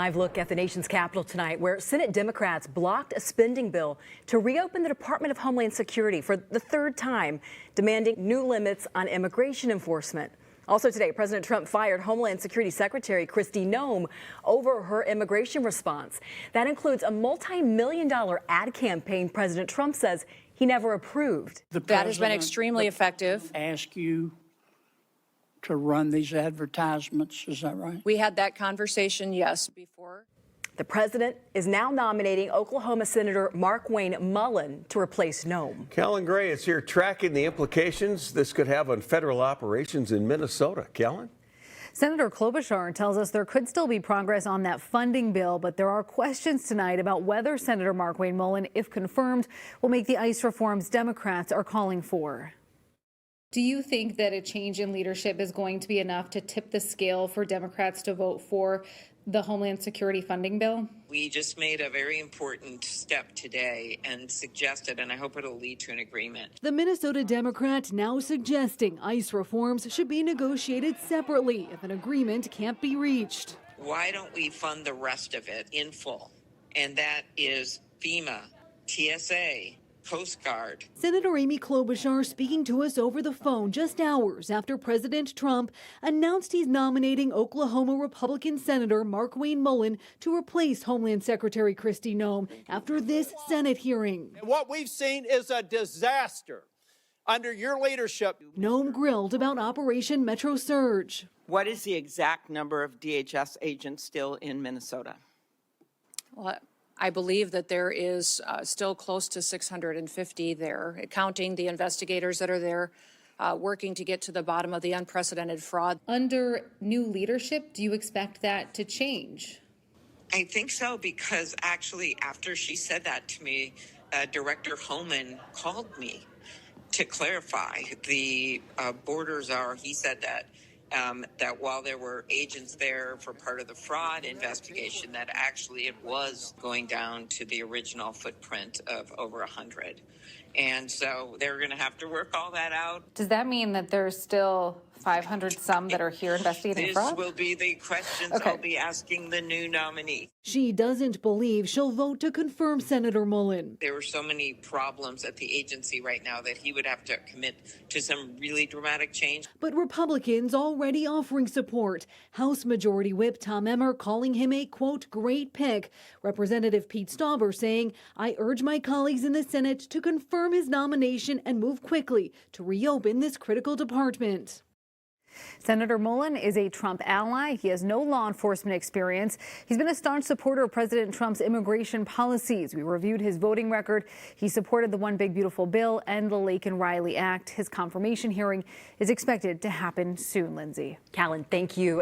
Live look at the nation's capital tonight, where Senate Democrats blocked a spending bill to reopen the Department of Homeland Security for the third time, demanding new limits on immigration enforcement. Also today, President Trump fired Homeland Security Secretary Kristi Noem over her immigration response. That includes a multi-million-dollar ad campaign President Trump says he never approved. That has been extremely effective. Ask you to run these advertisements, is that right? We had that conversation, yes, before. The president is now nominating Oklahoma Senator Markwayne Mullin to replace Noem. Kellen Gray is here tracking the implications this could have on federal operations in Minnesota. Kellen? Senator Klobuchar tells us there could still be progress on that funding bill, but there are questions tonight about whether Senator Markwayne Mullin, if confirmed, will make the ICE reforms Democrats are calling for. Do you think that a change in leadership is going to be enough to tip the scale for Democrats to vote for the Homeland Security funding bill? We just made a very important step today and suggested, and I hope it'll lead to an agreement. The Minnesota Democrat now suggesting ICE reforms should be negotiated separately if an agreement can't be reached. Why don't we fund the rest of it in full? And that is FEMA, TSA, Coast Guard. Senator Amy Klobuchar speaking to us over the phone just hours after President Trump announced he's nominating Oklahoma Republican Senator Markwayne Mullin to replace Homeland Secretary Kristi Noem after this Senate hearing. What we've seen is a disaster under your leadership. Noem grilled about Operation Metro Surge. What is the exact number of DHS agents still in Minnesota? Well, I believe that there is still close to 650 there, counting the investigators that are there working to get to the bottom of the unprecedented fraud. Under new leadership, do you expect that to change? I think so, because actually after she said that to me, Director Homeland called me to clarify. The borders are, he said that while there were agents there for part of the fraud investigation, that actually it was going down to the original footprint of over 100. And so they're going to have to work all that out. Does that mean that there's still 500 some that are here investigating fraud? This will be the questions I'll be asking the new nominee. She doesn't believe she'll vote to confirm Senator Mullin. There were so many problems at the agency right now that he would have to commit to some really dramatic change. But Republicans already offering support. House Majority Whip Tom Emmer calling him a, quote, great pick. Representative Pete Stauber saying, I urge my colleagues in the Senate to confirm his nomination and move quickly to reopen this critical department. Senator Mullin is a Trump ally. He has no law enforcement experience. He's been a staunch supporter of President Trump's immigration policies. We reviewed his voting record. He supported the One Big Beautiful Bill and the Lake and Riley Act. His confirmation hearing is expected to happen soon, Lindsay. Callan, thank you.